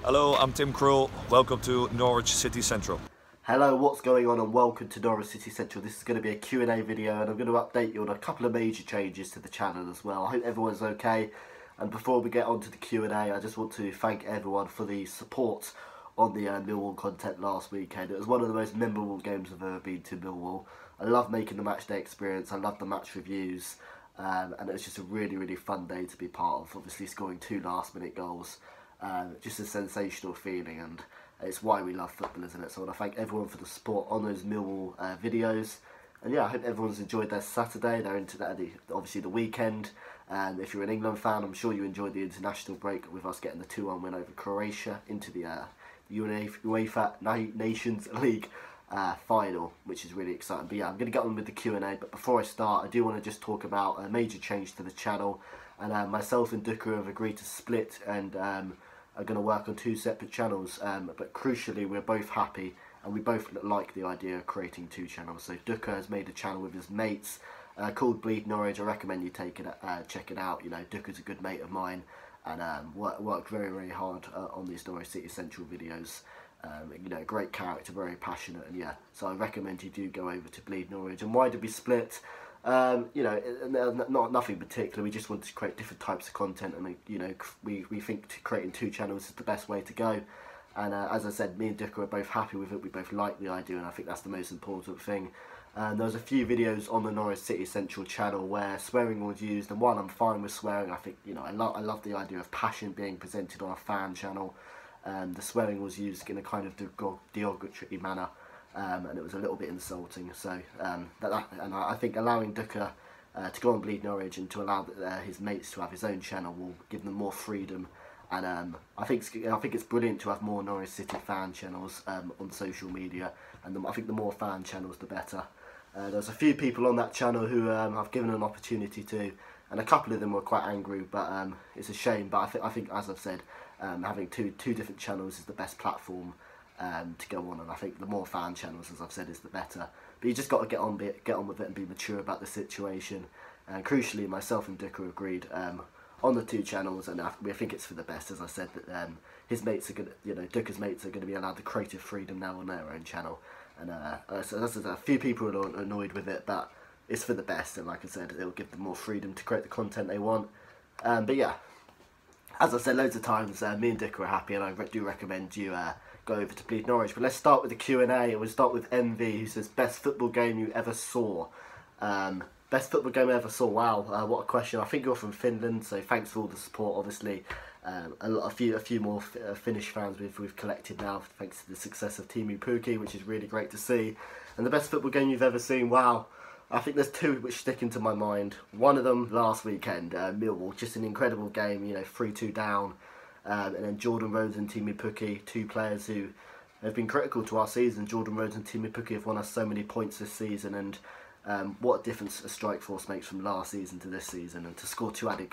Hello, I'm Tim Krul. Welcome to Norwich City Central. Hello, what's going on and welcome to Norwich City Central. This is going to be a Q&A video and I'm going to update you on a couple of major changes to the channel as well. I hope everyone's okay. And before we get on to the Q&A, I just want to thank everyone for the support on the Millwall content last weekend. It was one of the most memorable games I've ever been to Millwall. I love making the match day experience, I love the match reviews, and it was just a really fun day to be part of. Obviously scoring 2 last-minute goals, just a sensational feeling, and it's why we love football, isn't it? So I want to thank everyone for the support on those Millwall videos. And yeah, I hope everyone's enjoyed their Saturday. They're into obviously the weekend. And if you're an England fan, I'm sure you enjoyed the international break with us getting the 2-1 win over Croatia into the UEFA Nations League final, which is really exciting. But yeah, I'm going to get on with the Q&A. But before I start, I do want to just talk about a major change to the channel. And myself and Duka have agreed to split and are going to work on 2 separate channels, but crucially we're both happy and we both like the idea of creating 2 channels. So Duka has made a channel with his mates called Bleed Norwich. I recommend you check it out. You know, Duka's a good mate of mine and worked very hard on these Norwich City Central videos. You know, great character, very passionate, and yeah, so I recommend you do go over to Bleed Norwich. And why did we split? You know, nothing particular. We just wanted to create different types of content, and you know, we think creating 2 channels is the best way to go. And as I said, me and Duka are both happy with it. We both like the idea, and I think that's the most important thing. And there was a few videos on the Norwich City Central channel where swearing was used, and one, I'm fine with swearing. I think, you know, I love the idea of passion being presented on a fan channel. The swearing was used in a kind of derogatory manner. And it was a little bit insulting, so and I think allowing Duka to go on Bleed Norwich and to allow his mates to have his own channel will give them more freedom, and I think it's brilliant to have more Norwich City fan channels on social media, and I think the more fan channels the better. There's a few people on that channel who I've given an opportunity to, and a couple of them were quite angry, but it's a shame. But I think as I've said, having two different channels is the best platform to go on, and I think the more fan channels, as I've said, is the better. But you just got to get on with it and be mature about the situation. And crucially, myself and Duka agreed on the 2 channels, and we think it's for the best. As I said, that his mates are going, you know, Duka's mates are going to be allowed the creative freedom now on their own channel. And so that's a few people are annoyed with it, but it's for the best. And like I said, it'll give them more freedom to create the content they want. But yeah, as I said loads of times, me and Duka are happy, and I do recommend you go over to Bleed Norwich. But let's start with the Q&A, and we'll start with MV, who says, best football game you ever saw. Best football game I ever saw, wow, what a question. I think you're from Finland, so thanks for all the support, obviously. A few more Finnish fans we've collected now, thanks to the success of Teemu Pukki, which is really great to see. And the best football game you've ever seen, wow. I think there's 2 which stick into my mind. One of them last weekend, Millwall, just an incredible game, you know, 3-2 down. And then Jordan Rhodes and Teemu Pukki, 2 players who have been critical to our season. Jordan Rhodes and Teemu Pukki have won us so many points this season, and what a difference a strike force makes from last season to this season. And to score 2 added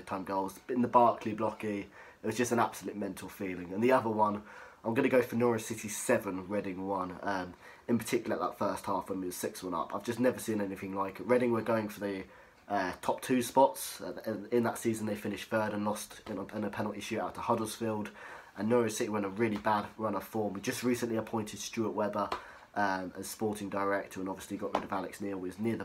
time goals in the Barclay Blocky, it was just an absolute mental feeling. And the other one, I'm going to go for Norwich City 7, Reading 1. In particular, that first half when we were 6-1 up, I've just never seen anything like it. Reading were going for the top 2 spots. In that season they finished 3rd and lost in a penalty shootout to Huddersfield, and Norwich City were in a really bad run of form. We just recently appointed Stuart Webber as sporting director, and obviously got rid of Alex Neil. Was we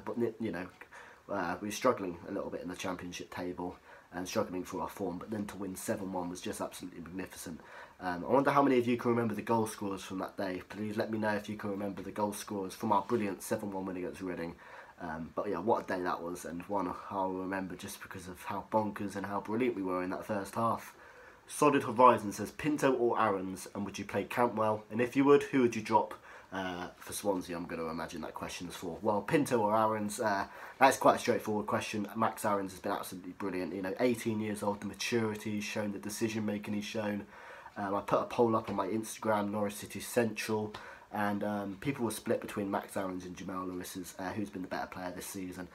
were struggling a little bit in the championship table and struggling for our form, but then to win 7-1 was just absolutely magnificent. I wonder how many of you can remember the goal scorers from that day. Please let me know if you can remember the goal scorers from our brilliant 7-1 win against Reading. But yeah, what a day that was, and one I'll remember just because of how bonkers and how brilliant we were in that first half. Solid Horizon says, Pinto or Aarons, and would you play Campwell? And if you would, who would you drop for Swansea? I'm going to imagine that question is for. Well, Pinto or Aarons, that's quite a straightforward question. Max Aarons has been absolutely brilliant. You know, 18 years old, the maturity he's shown, the decision making he's shown. I put a poll up on my Instagram, Norwich City Central, and people were split between Max Aarons and Jamal Lewis's, who's been the better player this season.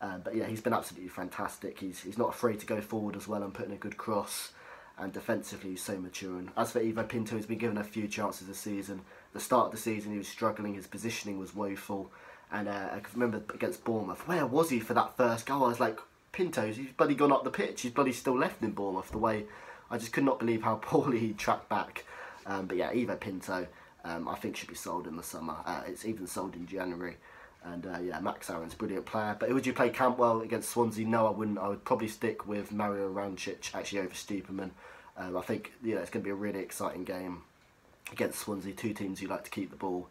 But yeah, he's been absolutely fantastic. He's not afraid to go forward as well and put in a good cross. And defensively, he's so mature. And as for Ivo Pinto, he's been given a few chances this season. At the start of the season, he was struggling. His positioning was woeful. And I can remember against Bournemouth, where was he for that first goal? I was like, Pinto's, he's bloody gone up the pitch. He's bloody still left in Bournemouth, the way I just could not believe how poorly he tracked back. But yeah, Ivo Pinto, I think should be sold in the summer. It's even sold in January. And yeah, Max Aaron's a brilliant player. But would you play Campbell against Swansea? No, I wouldn't. I would probably stick with Mario Rancic actually over Stuperman. I think it's going to be a really exciting game against Swansea, two teams who like to keep the ball.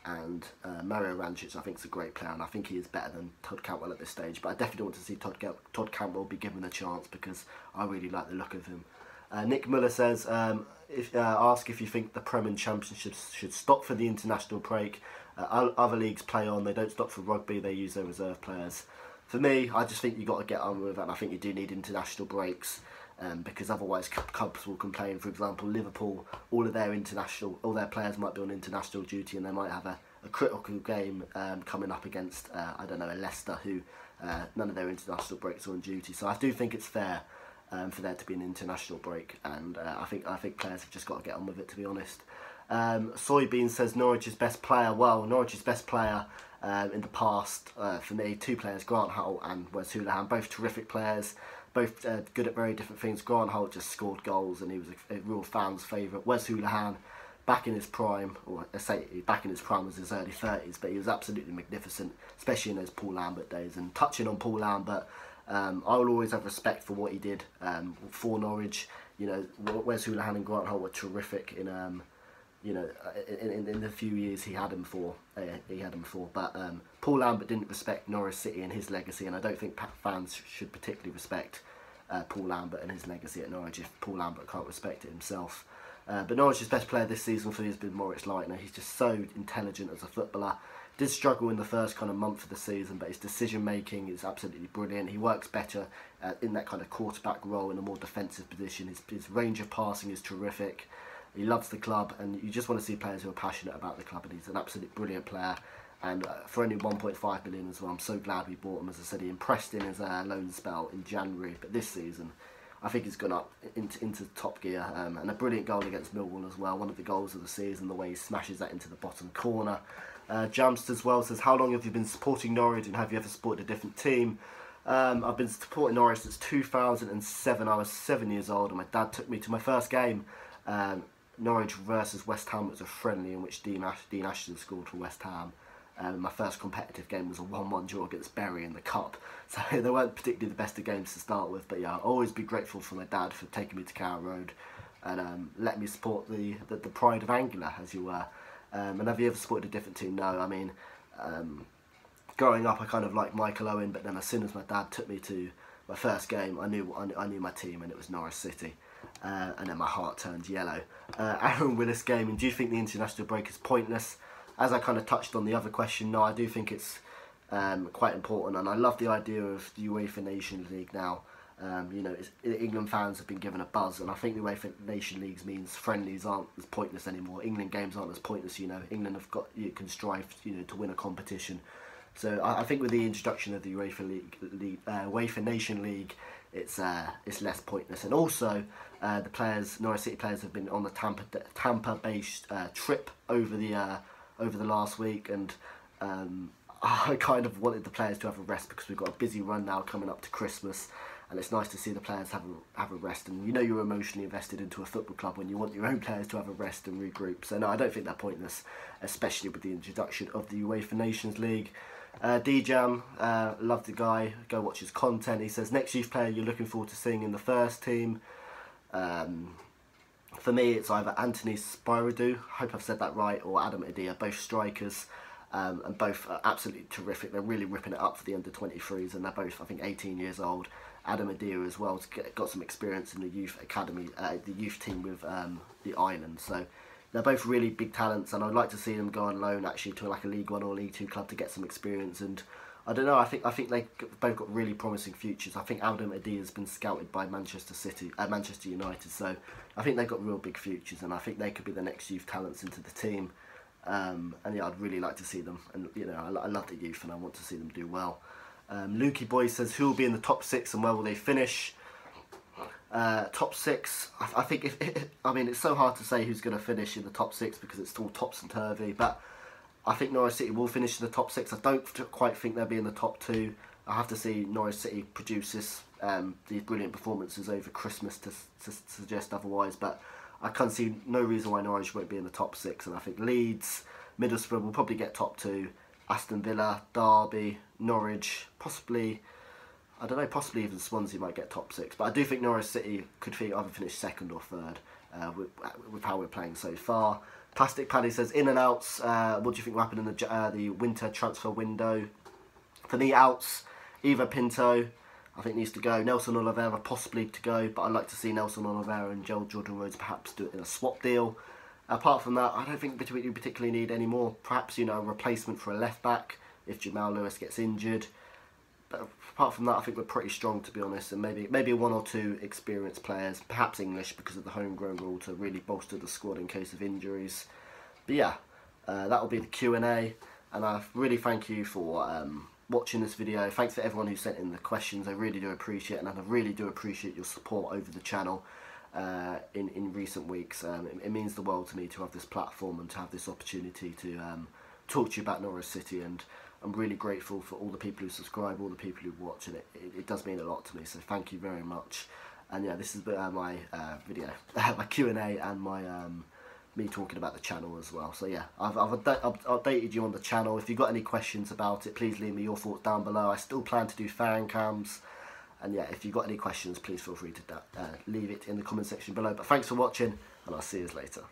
And Mario Rancic, I think, is a great player, and I think he is better than Todd Cantwell at this stage. But I definitely want to see Todd Cantwell be given a chance because I really like the look of him. Nick Muller says, ask if you think the Prem and Championship should stop for the international break. Other leagues play on, they don't stop for rugby, they use their reserve players. For me, I just think you've got to get on with it, and I think you do need international breaks. Because otherwise clubs will complain. For example, Liverpool, all their players might be on international duty, and they might have a critical game coming up against I don't know, a Leicester who none of their international breaks are on duty. So I do think it's fair for there to be an international break, and I think players have just got to get on with it, to be honest. Soybean says Norwich's best player. Well, Norwich's best player in the past for me, two players, Grant Hull and Wes Hoolahan, both terrific players. Both good at very different things. Grant Holt just scored goals and he was a real fan's favourite. Wes Hoolahan, back in his prime, or I say back in his prime was his early 30s, but he was absolutely magnificent, especially in those Paul Lambert days. And touching on Paul Lambert, I will always have respect for what he did for Norwich. You know, Wes Hoolahan and Grant Holt were terrific in in the few years he had him for. But Paul Lambert didn't respect Norwich City and his legacy, and I don't think fans should particularly respect Paul Lambert and his legacy at Norwich if Paul Lambert can't respect it himself. But Norwich's best player this season for me has been Moritz Leitner. He's just so intelligent as a footballer. Did struggle in the first kind of month of the season, but his decision making is absolutely brilliant. He works better in that kind of quarterback role in a more defensive position. His range of passing is terrific. He loves the club, and you just want to see players who are passionate about the club, and he's an absolute brilliant player. And for only 1.5 million as well, I'm so glad we bought him. As I said, he impressed in his loan spell in January, but this season I think he's gone up into top gear, and a brilliant goal against Millwall as well, one of the goals of the season, the way he smashes that into the bottom corner. Jamst as well says, how long have you been supporting Norwich, and have you ever supported a different team? I've been supporting Norwich since 2007. I was 7 years old, and my dad took me to my first game. Norwich versus West Ham was a friendly in which Dean Ashton scored for West Ham. My first competitive game was a 1-1 draw against Bury in the Cup. So they weren't particularly the best of games to start with. But yeah, I'll always be grateful for my dad for taking me to Carrow Road and let me support the pride of Anglia, as you were. And have you ever supported a different team? No, I mean, growing up I kind of liked Michael Owen, but then as soon as my dad took me to my first game, I knew my team, and it was Norwich City. And then my heart turned yellow. Aaron Willis Gaming, do you think the international break is pointless? As I kind of touched on the other question, no, I do think it's quite important, and I love the idea of the UEFA Nations League now. You know, England fans have been given a buzz, and I think the UEFA Nations League means friendlies aren't as pointless anymore. England games aren't as pointless. You know, England can strive, to win a competition. So I think with the introduction of the UEFA Nation League, it's less pointless. And also, Norwich City players have been on the Tampa-based trip over the last week, and I kind of wanted the players to have a rest because we've got a busy run now coming up to Christmas, and it's nice to see the players have a rest. And you're emotionally invested into a football club when you want your own players to have a rest and regroup. So no, I don't think they're pointless, especially with the introduction of the UEFA Nations League. D-Jam, love the guy, go watch his content. He says, next youth player you're looking forward to seeing in the first team. For me, it's either Anthony Spyridou, hope I've said that right, or Adam Adia, both strikers, and both are absolutely terrific. They're really ripping it up for the under-23s, and they're both, I think, 18 years old. Adam Adia as well, got some experience in the youth academy, the youth team with the Island. So they're both really big talents, and I'd like to see them go on loan actually to like a League One or League Two club to get some experience. And I don't know, I think they both got really promising futures. I think Adam Adia has been scouted by Manchester United, so I think they've got real big futures, and I think they could be the next youth talents into the team. And yeah, I'd really like to see them, and I love the youth, and I want to see them do well. Lukey Boy says, who will be in the top 6 and where will they finish? Top 6, I think it's so hard to say who's going to finish in the top 6 because it's all topsy-turvy, but I think Norwich City will finish in the top 6. I don't quite think they'll be in the top 2. I have to see Norwich City produce these brilliant performances over Christmas to suggest otherwise, but I can't see no reason why Norwich won't be in the top 6, and I think Leeds, Middlesbrough will probably get top 2, Aston Villa, Derby, Norwich, possibly, I don't know, possibly even Swansea might get top 6, but I do think Norwich City could either finish 2nd or 3rd with how we're playing so far. Plastic Paddy says, in and outs, what do you think will happen in the winter transfer window? For me, outs, either Pinto, I think needs to go, Nelson Oliveira possibly to go, but I'd like to see Nelson Oliveira and Jordan Rhodes perhaps do it in a swap deal. Apart from that, I don't think we particularly need any more. Perhaps, a replacement for a left back if Jamal Lewis gets injured. But apart from that, I think we're pretty strong, to be honest, and maybe 1 or 2 experienced players, perhaps English because of the homegrown rule, to really bolster the squad in case of injuries. But yeah, that will be the Q&A, and I really thank you for watching this video. Thanks for everyone who sent in the questions. I really do appreciate it, and I really do appreciate your support over the channel in recent weeks. It means the world to me to have this platform and to have this opportunity to talk to you about Norwich City, and I'm really grateful for all the people who subscribe, all the people who watch, and it does mean a lot to me, so thank you very much. And yeah, this is my video, my Q&A, and my me talking about the channel as well. So yeah, I've updated you on the channel. If you've got any questions about it, please leave me your thoughts down below. I still plan to do fan cams, and yeah, if you've got any questions, please feel free to leave it in the comment section below. But thanks for watching, and I'll see you later.